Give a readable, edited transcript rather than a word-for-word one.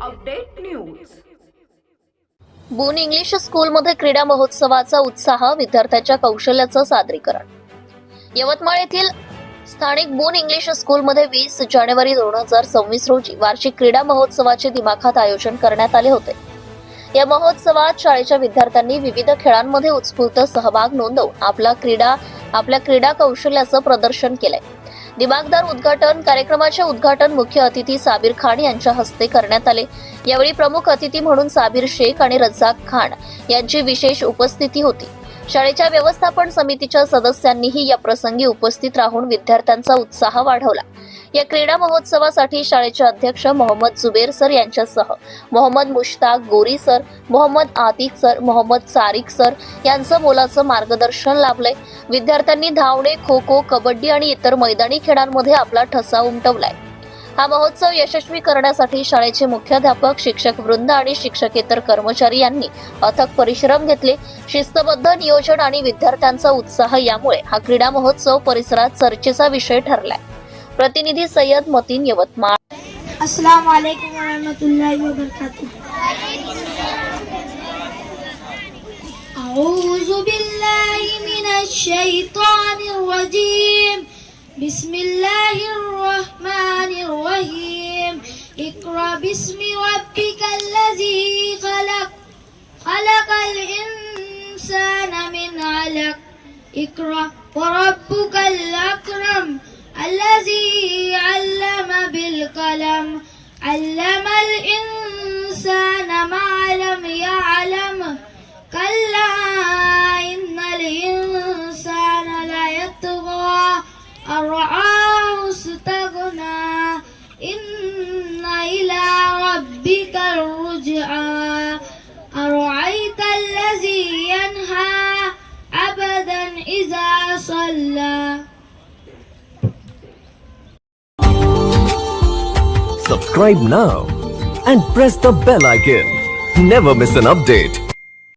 Update news. Bone English स्कूलमध्ये क्रीडा महोत्सवाचा उत्साह, विद्यार्थ्यांच्या कौशल्याचं सादरीकरण. यवतमाळ येथील स्थानिक बोन इंग्लिश स्कूलमध्ये 20 जानेवारी 2026 रोजी वार्षिक क्रीडा महोत्सवाचे दिमाखात आयोजन करण्यात आले होते. या महोत्सवात शाळेच्या विद्यार्थ्यांनी विविध खेळांमध्ये उत्स्फूर्त सहभाग नोंदवून आपल्या क्रीडा कौशल्याचं प्रदर्शन केलंय. दिमागदार उद्घाटन कार्यक्रमाचे उद्घाटन मुख्य अतिथी साबिर खान यांच्या हस्ते करण्यात आले. यावेळी प्रमुख अतिथी म्हणून साबिर शेख आणि रज्जाक खान यांची विशेष उपस्थिती होती. शाळेच्या व्यवस्थापन समितीच्या सदस्यांनीही या प्रसंगी उपस्थित राहून विद्यार्थ्यांचा उत्साह वाढवला. या क्रीडा महोत्सवासाठी शाळेचे अध्यक्ष मोहम्मद जुबेर सर यांच्यासह मोहम्मद मुश्ताक गोरी सर, मोहम्मद आतिक सर, मोहम्मद सारिक सर यांचं मोलाचं मार्गदर्शन लाभलंय. विद्यार्थ्यांनी धावणे, खो खो, कबड्डी आणि इतर मैदानी खेळांमध्ये आपला ठसा उमटवलाय. हा महोत्सव यशस्वी करण्यासाठी शाळेचे मुख्याध्यापक, शिक्षक वृंद आणि शिक्षकेतर कर्मचारी यांनी अथक परिश्रम घेतले. शिस्तबद्ध नियोजन आणि विद्यार्थ्यांचा उत्साह यामुळे हा क्रीडा महोत्सव परिसरात चर्चेचा विषय ठरलाय. प्रतिनिधी सय्यद मतीन, यवतमाळ. अस्सलाम वालेकुम व रहमतुल्लाहि व बरकातुहू. अऊज़ु बिल्लाहि मिनश शैतानिर रजीम. बिस्मिल्लाहिर रहमानिर रहीम. इक़रा बिस्मि रब्बिकल्लज़ी खलक़. खलक़ल इंसाना मिन अलक़. इक़रा व रब्बुकल अकरम. الذي علم بالقلم. علم الإنسان ما لم يعلم. كلا إن الإنسان ليطغى أن رآه استغنى. إن إلى ربك الرجعى. أرأيت الذي ينهى عبدا إذا صلى. Subscribe now and press the bell icon. Never miss an update.